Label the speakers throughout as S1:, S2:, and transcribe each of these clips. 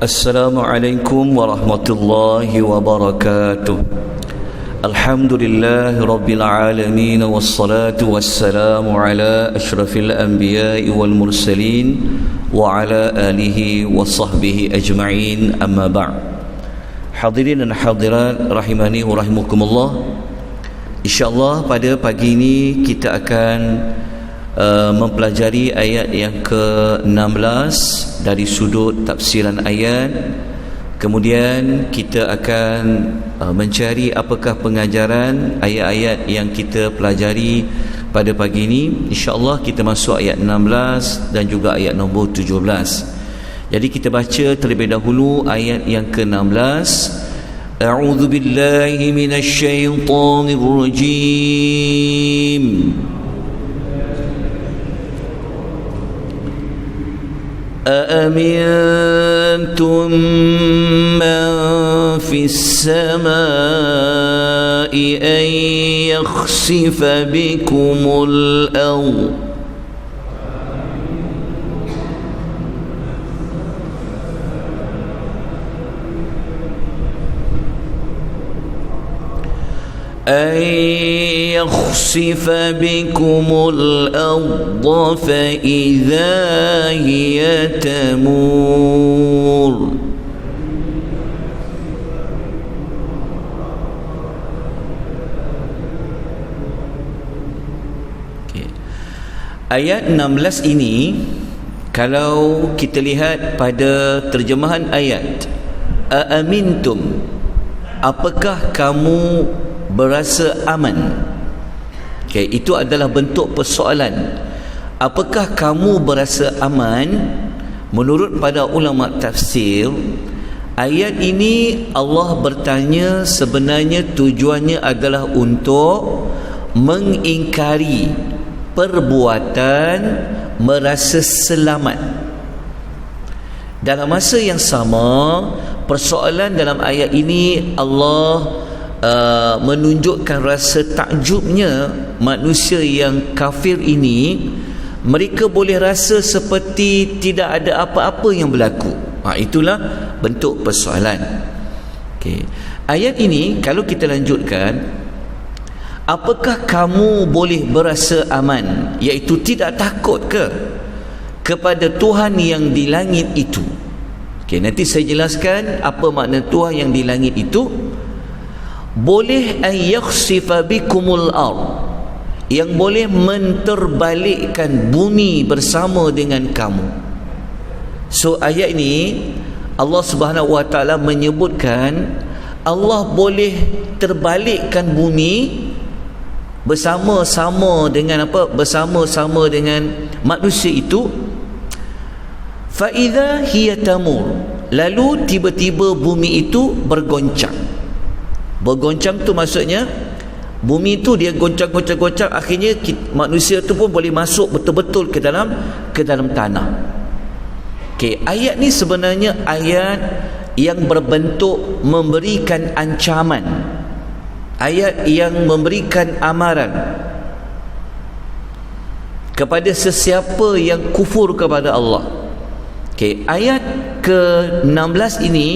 S1: Assalamualaikum warahmatullahi wabarakatuh. Alhamdulillah rabbil alamin, wassalatu wassalamu ala asyrafil anbiya'i wal mursalin wa ala alihi wa sahbihi ajma'in, amma ba'd. Hadirin dan hadirat rahimani wa rahimakumullah. InsyaAllah pada pagi ini kita akan mempelajari ayat yang ke-16 dari sudut tafsiran ayat. Kemudian kita akan mencari apakah pengajaran ayat-ayat yang kita pelajari pada pagi ini. InsyaAllah kita masuk ayat 16 dan juga ayat nombor 17. Jadi kita baca terlebih dahulu ayat yang ke-16. A'udzu billahi minasy syaithanir rajim. أأمنتم من في السماء أن يخسف بكم الأرض أن يخسف بكم الأرض فإذا هي تمور. Ayat 16 ini, kalau kita lihat pada terjemahan ayat, Aamintum, apakah kamu berasa aman? Itu adalah bentuk persoalan. Apakah kamu berasa aman? Menurut pada ulama tafsir, ayat ini Allah bertanya sebenarnya tujuannya adalah untuk mengingkari perbuatan merasa selamat. Dalam masa yang sama, persoalan dalam ayat ini Allah menunjukkan rasa takjubnya manusia yang kafir ini. Mereka boleh rasa seperti tidak ada apa-apa yang berlaku. Itulah bentuk persoalan. Ayat ini kalau kita lanjutkan, apakah kamu boleh berasa aman, iaitu tidak takut kepada Tuhan yang di langit itu? Nanti saya jelaskan apa makna Tuhan yang di langit itu. Boleh an yakhsifa bikumul ard, yang boleh menterbalikkan bumi bersama dengan kamu. So ayat ini Allah Subhanahu wa taala menyebutkan Allah boleh terbalikkan bumi bersama-sama dengan apa? Bersama-sama dengan manusia itu. Fa idza hiya tamur, lalu tiba-tiba bumi itu bergoncang. Bergoncang tu maksudnya bumi tu dia goncang, akhirnya manusia tu pun boleh masuk betul-betul ke dalam tanah. Ayat ni sebenarnya ayat yang berbentuk memberikan ancaman, ayat yang memberikan amaran kepada sesiapa yang kufur kepada Allah. Ayat ke-16 ini,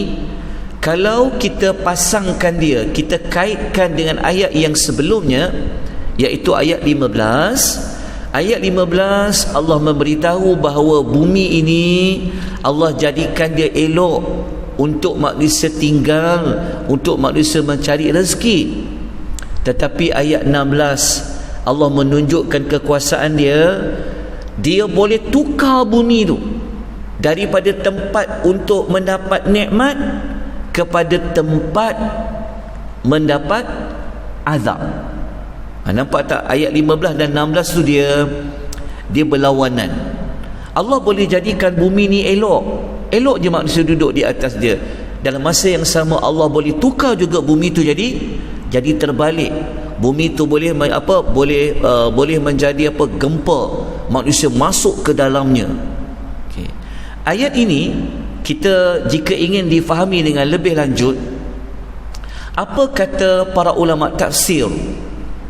S1: kalau kita pasangkan dia, kita kaitkan dengan ayat yang sebelumnya, iaitu ayat 15. Ayat 15 Allah memberitahu bahawa bumi ini Allah jadikan dia elok untuk manusia tinggal, untuk manusia mencari rezeki. Tetapi ayat 16 Allah menunjukkan kekuasaan dia. Dia boleh tukar bumi itu daripada tempat untuk mendapat nikmat kepada tempat mendapat azab. Nampak tak ayat 15 dan 16 tu dia berlawanan. Allah boleh jadikan bumi ni elok je manusia duduk di atas dia. Dalam masa yang sama Allah boleh tukar juga bumi tu jadi terbalik. Bumi tu boleh boleh menjadi gempa, manusia masuk ke dalamnya. Ayat ini kita jika ingin difahami dengan lebih lanjut, apa kata para ulama tafsir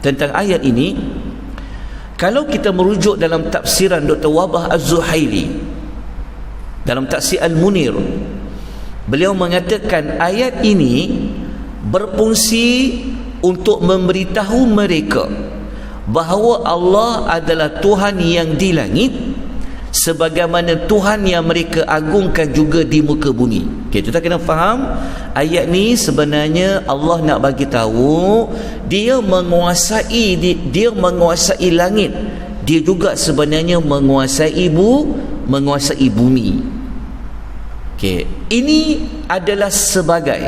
S1: tentang ayat ini? Kalau kita merujuk dalam tafsiran Dr. Wabah Az-Zuhaili dalam tafsir Al-Munir, Beliau mengatakan ayat ini berfungsi untuk memberitahu mereka bahawa Allah adalah Tuhan yang di langit, sebagaimana Tuhan yang mereka agungkan juga di muka bumi. Okay, kita kena faham ayat ni sebenarnya Allah nak bagi tahu dia menguasai langit, dia juga sebenarnya menguasai bumi. Okay, ini adalah sebagai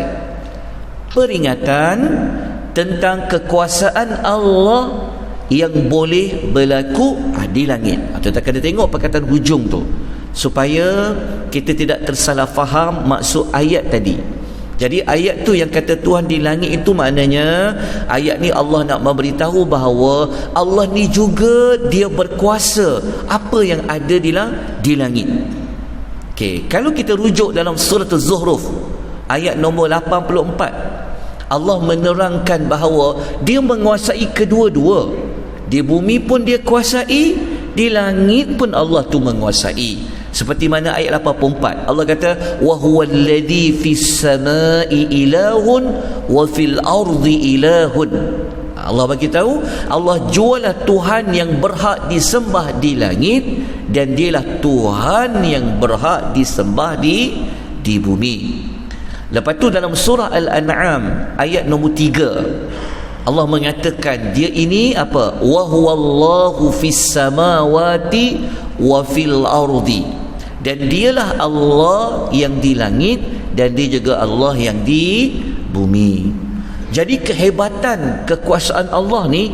S1: peringatan tentang kekuasaan Allah yang boleh berlaku di langit. Kita kena tengok perkataan hujung tu supaya kita tidak tersalah faham maksud ayat tadi. Jadi ayat tu yang kata Tuhan di langit itu maknanya ayat ni Allah nak memberitahu bahawa Allah ni juga dia berkuasa apa yang ada di langit. Okay, kalau kita rujuk dalam surah Az-Zukhruf ayat nombor 84, Allah menerangkan bahawa dia menguasai kedua-dua. Di bumi pun dia kuasai, di langit pun Allah tu menguasai. Seperti mana ayat 84, Allah kata wa huwallazi fis samai ilahun wa fil ardi ilahun. Allah bagi tahu Allah jualah Tuhan yang berhak disembah di langit, dan dialah Tuhan yang berhak disembah di bumi. Lepas tu dalam surah Al-An'am ayat nombor 3, Allah mengatakan dia ini apa? Wa huwallahu fis samawati wa fil ardi. Dan dialah Allah yang di langit, dan dia juga Allah yang di bumi. Jadi kehebatan kekuasaan Allah ni,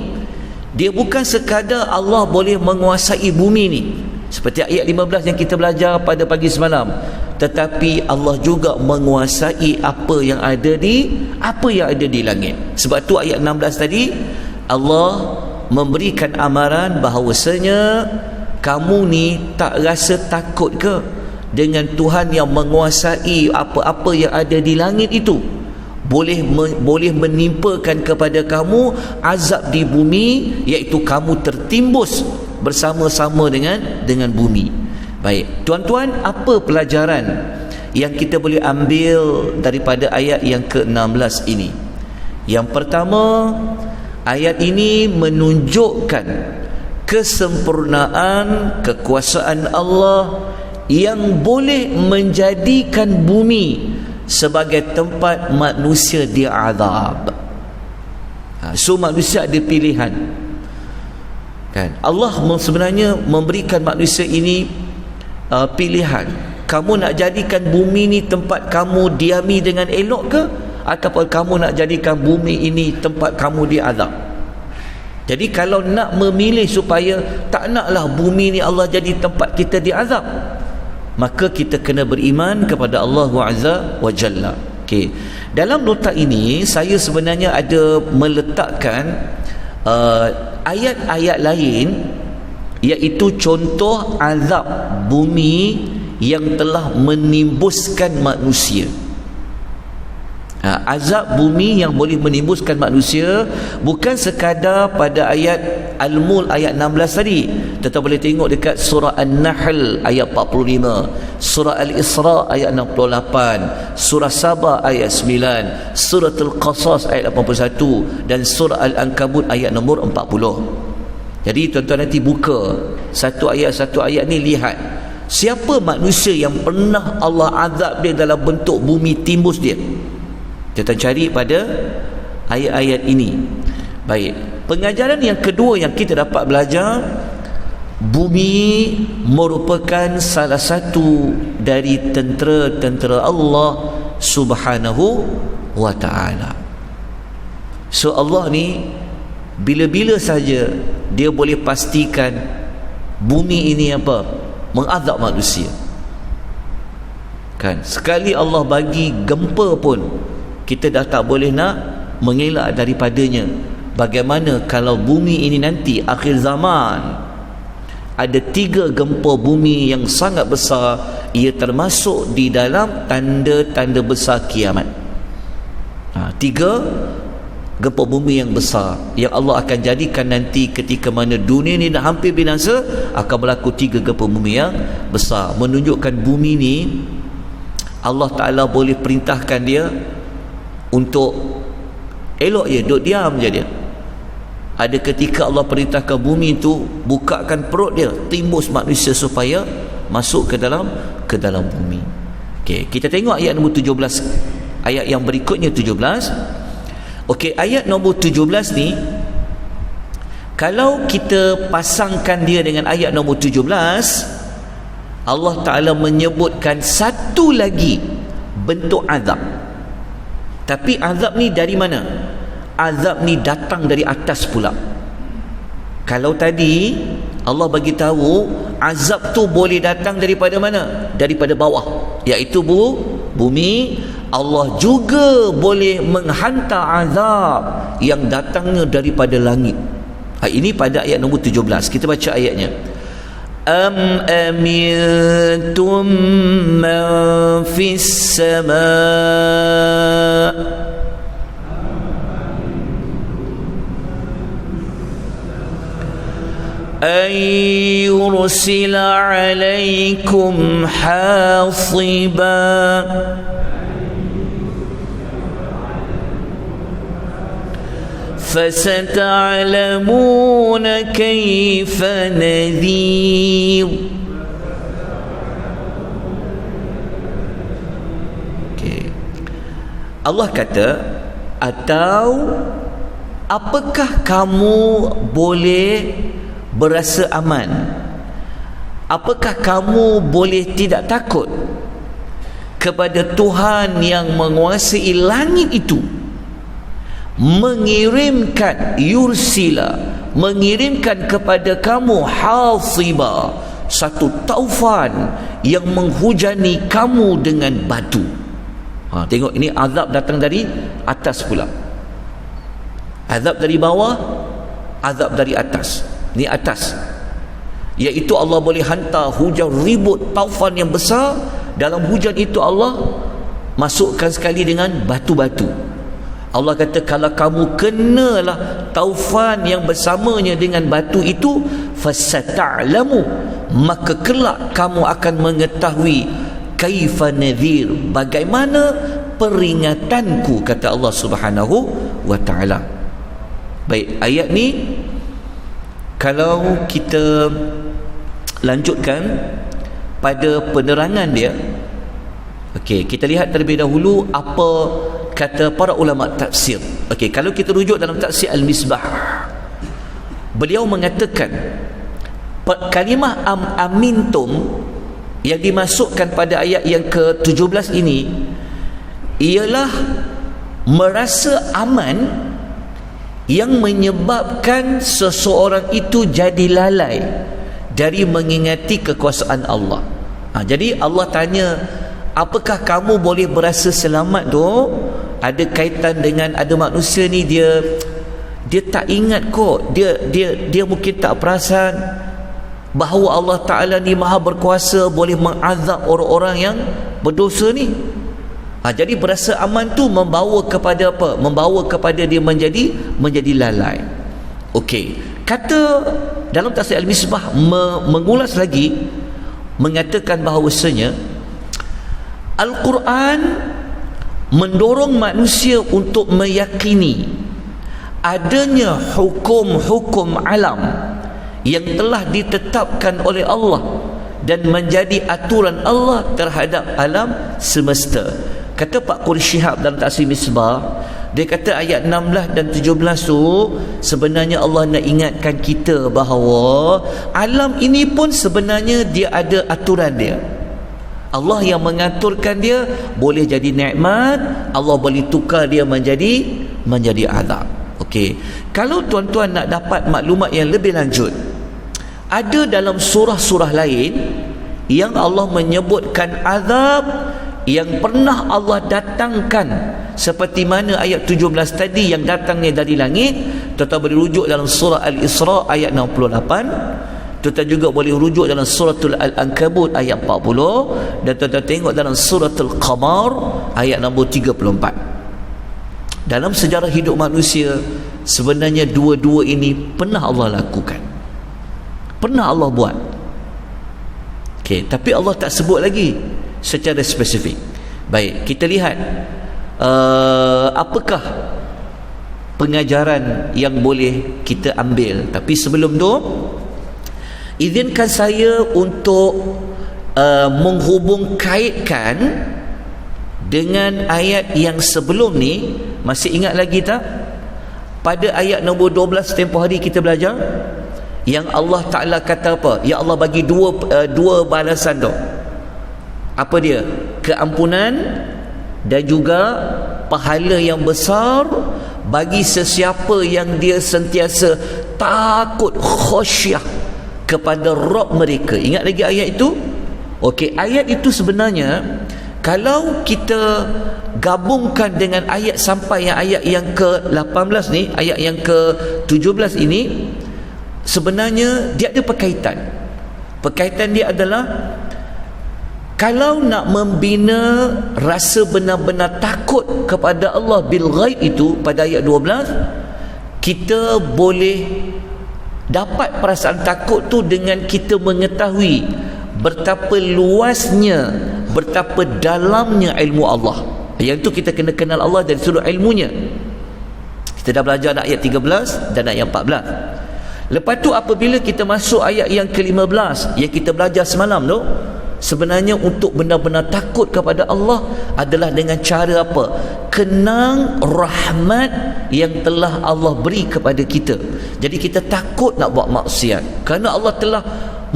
S1: dia bukan sekadar Allah boleh menguasai bumi ni seperti ayat 15 yang kita belajar pada pagi semalam, tetapi Allah juga menguasai apa yang ada di langit. Sebab tu ayat 16 tadi Allah memberikan amaran bahawasanya kamu ni tak rasa takut ke dengan Tuhan yang menguasai apa-apa yang ada di langit itu, boleh menimpakan kepada kamu azab di bumi, iaitu kamu tertimbus bersama-sama dengan bumi. Baik, tuan-tuan, apa pelajaran yang kita boleh ambil daripada ayat yang ke-16 ini? Yang pertama, ayat ini menunjukkan kesempurnaan kekuasaan Allah yang boleh menjadikan bumi sebagai tempat manusia diazab. So manusia ada pilihan, kan? Allah sebenarnya memberikan manusia ini pilihan. Kamu nak jadikan bumi ni tempat kamu diami dengan elok ke, ataupun kamu nak jadikan bumi ini tempat kamu diazab? Jadi kalau nak memilih supaya tak naklah bumi ni Allah jadi tempat kita diazab, maka kita kena beriman kepada Allah Azza wa Jalla. Okay. Dalam nota ini saya sebenarnya ada meletakkan ayat-ayat lain, iaitu contoh azab bumi yang telah menimbuskan manusia. Azab bumi yang boleh menimbuskan manusia bukan sekadar pada ayat Al-Mulk ayat 16 tadi, tetapi boleh tengok dekat surah An-Nahl ayat 45, surah Al-Isra ayat 68, surah Sabah ayat 9, surah Al-Qasas ayat 81, dan surah Al-Ankabut ayat nombor 40. Jadi tuan-tuan nanti buka satu ayat ni, lihat siapa manusia yang pernah Allah azab dia dalam bentuk bumi timbus dia. Kita cari pada ayat-ayat ini. Baik, pengajaran yang kedua yang kita dapat belajar, bumi merupakan salah satu dari tentera-tentera Allah Subhanahu wa ta'ala. So Allah ni bila-bila saja dia boleh pastikan bumi ini apa? Mengazab manusia. Kan? Sekali Allah bagi gempa pun kita dah tak boleh nak mengelak daripadanya. Bagaimana kalau bumi ini nanti akhir zaman ada 3 gempa bumi yang sangat besar, ia termasuk di dalam tanda-tanda besar kiamat. 3 gempa bumi yang besar yang Allah akan jadikan nanti ketika mana dunia ni dah hampir binasa, akan berlaku 3 gempa bumi yang besar, menunjukkan bumi ni Allah Ta'ala boleh perintahkan dia untuk elok je, duduk diam je dia. Ada ketika Allah perintahkan bumi tu bukakan perut dia, timbus manusia supaya masuk ke dalam bumi. Okey, kita tengok ayat nombor 17. Ayat yang berikutnya 17. Okey, ayat nombor 17 ni kalau kita pasangkan dia dengan ayat nombor 17, Allah Ta'ala menyebutkan satu lagi bentuk azab. Tapi azab ni dari mana? Azab ni datang dari atas pula. Kalau tadi Allah bagi tahu azab tu boleh datang daripada mana? Daripada bawah, iaitu bumi. Allah juga boleh menghantar azab yang datangnya daripada langit. Ini pada ayat nombor 17. Kita baca ayatnya. Am amintum man fis sama' أن يرسل عليكم حاصبا فستعلمون كيف نذير. Allah kata, atau apakah kamu boleh berasa aman? Apakah kamu boleh tidak takut kepada Tuhan yang menguasai langit itu mengirimkan yursila, mengirimkan kepada kamu hasiba, satu taufan yang menghujani kamu dengan batu. Tengok, ini azab datang dari atas pula. Azab dari bawah, azab dari atas. Ini atas, iaitu Allah boleh hantar hujan ribut taufan yang besar. Dalam hujan itu Allah masukkan sekali dengan batu-batu. Allah kata, kalau kamu kenalah taufan yang bersamanya dengan batu itu, fasata'lamu, maka kelak kamu akan mengetahui kaifa nadhir, bagaimana peringatanku, kata Allah Subhanahu wa ta'ala. Baik, ayat ni kalau kita lanjutkan pada penerangan dia, okey, kita lihat terlebih dahulu apa kata para ulama tafsir. Okey, kalau kita rujuk dalam tafsir Al-Misbah, beliau mengatakan kalimah amintum yang dimasukkan pada ayat yang ke-17 ini ialah merasa aman yang menyebabkan seseorang itu jadi lalai dari mengingati kekuasaan Allah. Jadi Allah tanya, apakah kamu boleh berasa selamat tu? Ada kaitan dengan ada manusia ni dia tak ingat kok, dia mungkin tak perasan bahawa Allah Ta'ala ni maha berkuasa, boleh mengazab orang-orang yang berdosa ni. Jadi berasa aman tu membawa kepada apa? Membawa kepada dia menjadi lalai. Okey, kata dalam tafsir Al-Misbah mengulas lagi, mengatakan bahawasanya Al-Quran mendorong manusia untuk meyakini adanya hukum-hukum alam yang telah ditetapkan oleh Allah dan menjadi aturan Allah terhadap alam semesta. Kata Pak Quraish Shihab dalam tafsir Misbah, dia kata ayat 16 dan 17 tu sebenarnya Allah nak ingatkan kita bahawa alam ini pun sebenarnya dia ada aturan dia. Allah yang mengaturkan dia. Boleh jadi nikmat, Allah boleh tukar dia menjadi azab. Okey, kalau tuan-tuan nak dapat maklumat yang lebih lanjut, ada dalam surah-surah lain yang Allah menyebutkan azab yang pernah Allah datangkan, seperti mana ayat 17 tadi yang datangnya dari langit. Tuan-tuan boleh rujuk dalam surah Al-Isra ayat 68, tuan-tuan juga boleh rujuk dalam suratul Al-Ankabut ayat 40, dan tuan-tuan tengok dalam suratul Qamar ayat nombor 34. Dalam sejarah hidup manusia, sebenarnya dua-dua ini pernah Allah lakukan, pernah Allah buat. Okey, tapi Allah tak sebut lagi secara spesifik. Baik, kita lihat apakah pengajaran yang boleh kita ambil. Tapi sebelum tu, izinkan saya untuk menghubung kaitkan dengan ayat yang sebelum ni. Masih ingat lagi tak? Pada ayat nombor 12 tempoh hari kita belajar, yang Allah Ta'ala kata apa? Ya Allah bagi dua balasan tu. Apa dia? Keampunan dan juga pahala yang besar bagi sesiapa yang dia sentiasa takut, khasyah kepada Rabb mereka. Ingat lagi ayat itu? Okey, ayat itu sebenarnya kalau kita gabungkan dengan ayat sampai ayat yang ke-18 ni, ayat yang ke-17 ini, sebenarnya dia ada perkaitan. Perkaitan dia adalah, kalau nak membina rasa benar-benar takut kepada Allah bil ghaib itu pada ayat 12, kita boleh dapat perasaan takut tu dengan kita mengetahui betapa luasnya, betapa dalamnya ilmu Allah. Yang tu kita kena kenal Allah dari sudut ilmunya. Kita dah belajar ayat 13 dan ayat 14. Lepas tu apabila kita masuk ayat yang ke-15 yang kita belajar semalam tu, sebenarnya untuk benar-benar takut kepada Allah adalah dengan cara apa? Kenang rahmat yang telah Allah beri kepada kita. Jadi kita takut nak buat maksiat kerana Allah telah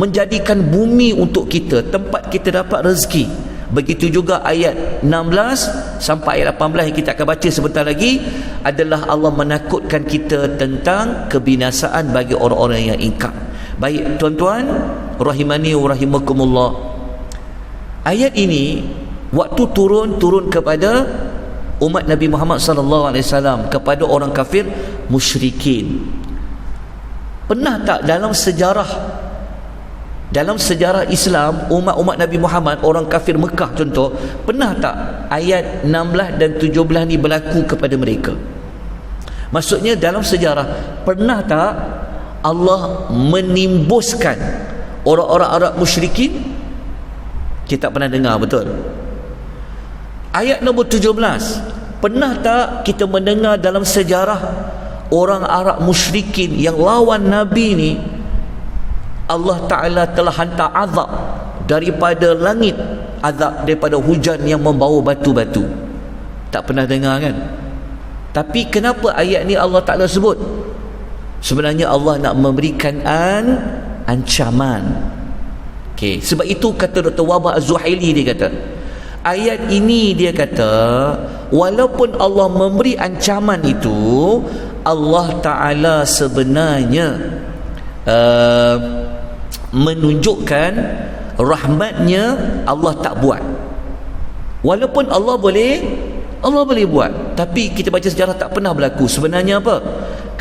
S1: menjadikan bumi untuk kita, tempat kita dapat rezeki. Begitu juga ayat 16 sampai ayat 18 yang kita akan baca sebentar lagi adalah Allah menakutkan kita tentang kebinasaan bagi orang-orang yang ingkar. Baik tuan-tuan rahimani wa rahimakumullah, ayat ini waktu turun kepada umat Nabi Muhammad sallallahu alaihi wasallam, kepada orang kafir musyrikin. Pernah tak dalam sejarah Islam, umat Nabi Muhammad, orang kafir Mekah contoh, pernah tak ayat 16 dan 17 ni berlaku kepada mereka? Maksudnya dalam sejarah, pernah tak Allah menimbuskan orang-orang Arab musyrikin? Kita pernah dengar, betul? Ayat nombor 17, pernah tak kita mendengar dalam sejarah orang Arab musyrikin yang lawan Nabi ni, Allah Ta'ala telah hantar azab daripada langit, azab daripada hujan yang membawa batu-batu? Tak pernah dengar kan? Tapi kenapa ayat ni Allah Ta'ala sebut? Sebenarnya Allah nak memberikan ancaman. Okay. Sebab itu kata Dr. Wahbah Az-Zuhaili, dia kata ayat ini, dia kata walaupun Allah memberi ancaman itu, Allah Ta'ala sebenarnya menunjukkan rahmatnya. Allah tak buat, walaupun Allah boleh buat, tapi kita baca sejarah tak pernah berlaku. Sebenarnya apa?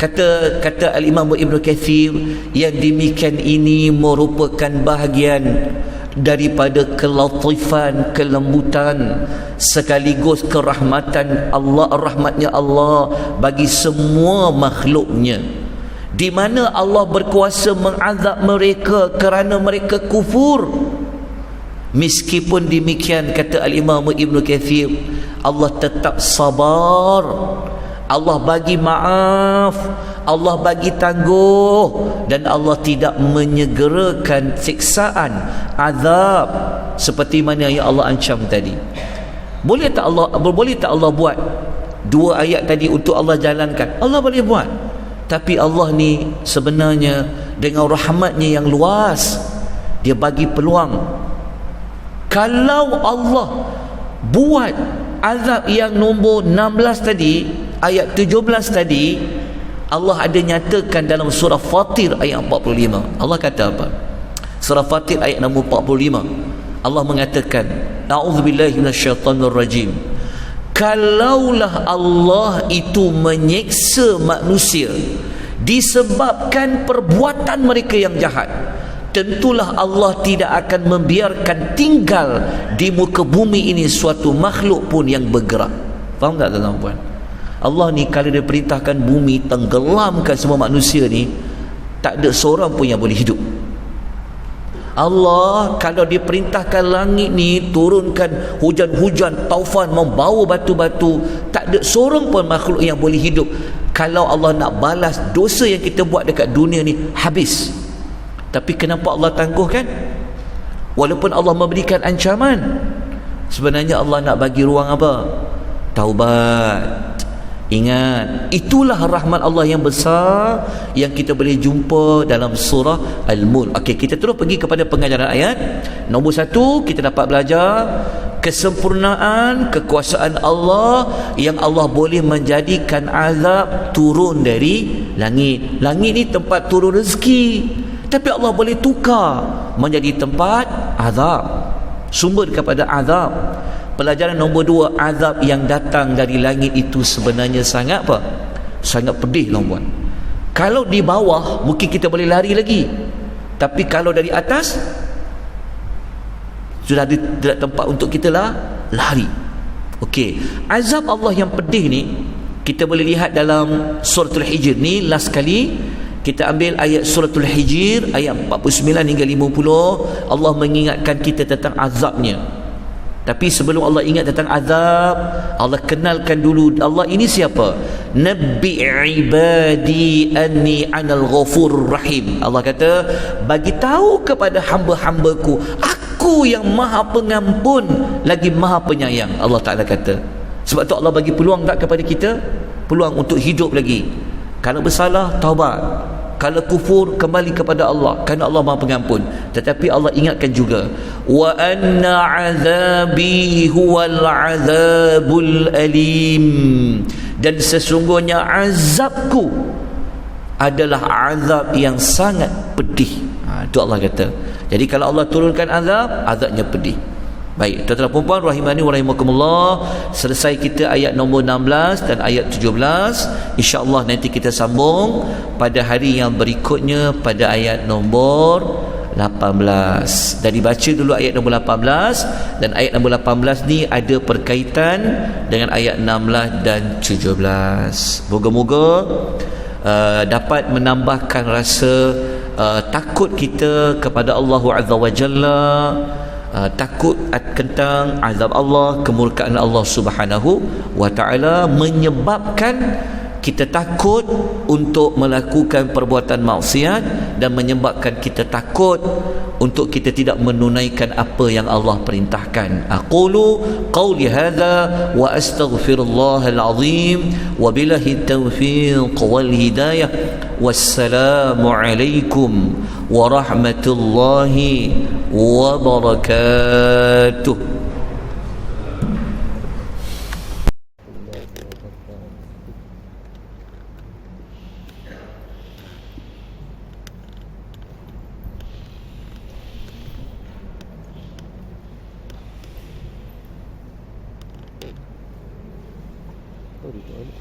S1: Kata Al-Imam Ibn Kathir, yang demikian ini merupakan bahagian daripada kelatifan, kelembutan sekaligus kerahmatan Allah, rahmatnya Allah bagi semua makhluknya, di mana Allah berkuasa mengazab mereka kerana mereka kufur. Meskipun demikian, kata Al-Imam Ibn Kathir, Allah tetap sabar, Allah bagi maaf, Allah bagi tangguh, dan Allah tidak menyegerakan siksaan, azab seperti mana yang Allah ancam tadi. Boleh tak Allah buat dua ayat tadi untuk Allah jalankan? Allah boleh buat. Tapi Allah ni sebenarnya dengan rahmatnya yang luas, dia bagi peluang. Kalau Allah buat azab yang nombor 16 tadi, ayat 17 tadi, Allah ada nyatakan dalam surah Fatir ayat 45. Allah kata apa? Surah Fatir ayat nombor 45, Allah mengatakan, a'udzubillahi minasyaitonirrajim, kalaulah Allah itu menyeksa manusia disebabkan perbuatan mereka yang jahat, tentulah Allah tidak akan membiarkan tinggal di muka bumi ini suatu makhluk pun yang bergerak. Faham tak tuan-tuan? Allah ni kalau dia perintahkan bumi tenggelamkan semua manusia ni, tak ada seorang pun yang boleh hidup. Allah kalau diperintahkan langit ni turunkan hujan-hujan, taufan, membawa batu-batu, tak ada seorang pun makhluk yang boleh hidup. Kalau Allah nak balas dosa yang kita buat dekat dunia ni, habis. Tapi kenapa Allah tangguhkan? Walaupun Allah memberikan ancaman, sebenarnya Allah nak bagi ruang apa? Taubat. Ingat, itulah rahmat Allah yang besar yang kita boleh jumpa dalam surah Al-Mulk. Okey, kita terus pergi kepada pengajaran ayat. Nombor 1, kita dapat belajar kesempurnaan kekuasaan Allah, yang Allah boleh menjadikan azab turun dari langit. Langit ni tempat turun rezeki, tapi Allah boleh tukar menjadi tempat azab, sumber kepada azab. Pelajaran nombor 2, azab yang datang dari langit itu sebenarnya sangat apa? Sangat pedih, tuan-tuan. Kalau di bawah mungkin kita boleh lari lagi, tapi kalau dari atas sudah ada tempat untuk kita lari. Okey, azab Allah yang pedih ni kita boleh lihat dalam suratul Hijr ni. Last kali kita ambil ayat suratul Hijr ayat 49 hingga 50. Allah mengingatkan kita tentang azabnya. Tapi sebelum Allah ingat tentang azab, Allah kenalkan dulu Allah ini siapa. Nabbi ibadi anni anal ghafurur rahim. Allah kata, bagi tahu kepada hamba-hambaku, aku yang maha pengampun lagi maha penyayang. Allah Ta'ala kata. Sebab tu Allah bagi peluang tak kepada kita? Peluang untuk hidup lagi. Kalau bersalah, taubat. Kalau kufur, kembali kepada Allah, kerana Allah Maha Pengampun. Tetapi Allah ingatkan juga, wa anna azabi huwal azabul alim, dan sesungguhnya azabku adalah azab yang sangat pedih. Itu Allah kata. Jadi kalau Allah turunkan azab, azabnya pedih. Baik, tuan-tuan dan puan-puan rahimani wa rahimakumullah, selesai kita ayat nombor 16 dan ayat 17. InsyaAllah nanti kita sambung pada hari yang berikutnya pada ayat nombor 18. Dan dibaca dulu ayat nombor 18, dan ayat nombor 18 ni ada berkaitan dengan ayat 16 dan 17. Moga-moga dapat menambahkan rasa takut kita kepada Allah Azza wa Jalla, takut tentang azab Allah, kemurkaan Allah Subhanahu wa Ta'ala, menyebabkan kita takut untuk melakukan perbuatan maksiat, dan menyebabkan kita takut untuk kita tidak menunaikan apa yang Allah perintahkan. Aqulu qawli hadha wa astaghfirullahal azim wa billahi taufiq wal hidayah. Wassalamu alaikum warahmatullahi wabarakatuh.
S2: Oh, di toilet.